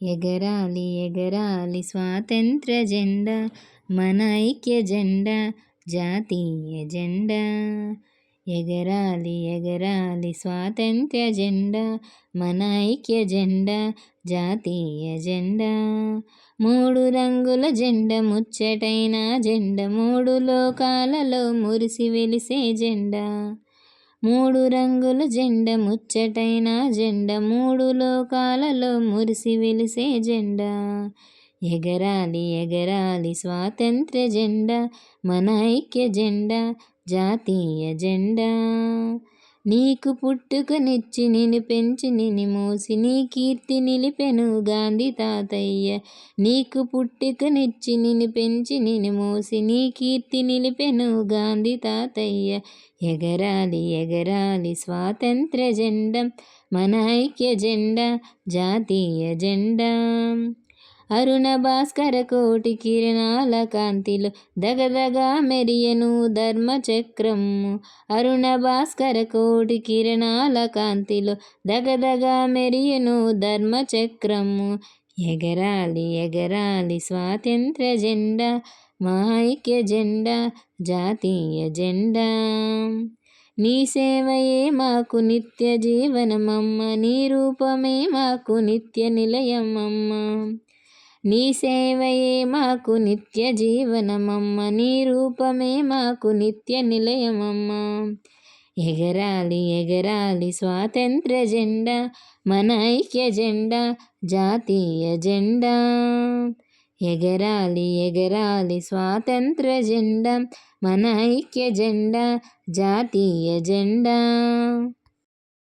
ఎగరాలి ఎగరాలి స్వాతంత్ర జెండా, మన ఐక్య జెండా, జాతీయ జెండా. ఎగరాలి ఎగరాలి స్వాతంత్ర జెండా, మన ఐక్య జెండా, జాతీయ జెండా. మూడు రంగుల జెండా, ముచ్చటైన జెండా, మూడు లోకాలలో మురిసి వెలిసే జెండా. మూడు రంగుల జెండా, ముచ్చటైన జెండా, మూడు లోకాలలో మురిసి వెలిసే జెండా. ఎగరాలి ఎగరాలి స్వాతంత్ర జెండా, మన ఐక్య జెండా, జాతీయ జెండా. నీకు పుట్టుకనిచ్చి నిన్ను పెంచి నిన్ను మోసి నీ కీర్తి నిలిపెను గాంధీ తాతయ్య. నీకు పుట్టుకనిచ్చి నిన్ను పెంచి నిన్ను మోసి నీ కీర్తి నిలిపెను గాంధీ తాతయ్య. ఎగరాలి ఎగరాలి స్వాతంత్ర జెండా, మన ఐక్య జెండా, జాతీయ జెండా. అరుణ భాస్కర కోటి కిరణాల కాంతిలో దగదగా మెరియను ధర్మచక్రము. అరుణ భాస్కర కోటి కిరణాల కాంతిలో దగదగా మెరియను ధర్మచక్రము. ఎగరాలి ఎగరాలి స్వాతంత్ర జెండా, మా ఐక్య జెండా, జాతీయ జెండా. నీ సేవయే మాకు నిత్య జీవనమమ్మ, నీ రూపమే మాకు నిత్య నిలయమమ్మ. నీ సేవయే మాకు నిత్య జీవనమమ్మ, నీ రూపమే మాకు నిత్య నిలయమమ్మ. ఎగరాలి ఎగరాలి స్వాతంత్ర జెండా, మన ఐక్య జెండా, జాతీయ జెండా. ఎగరాలి ఎగరాలి స్వాతంత్ర జెండా, మన ఐక్య జెండా, జాతీయ జెండా.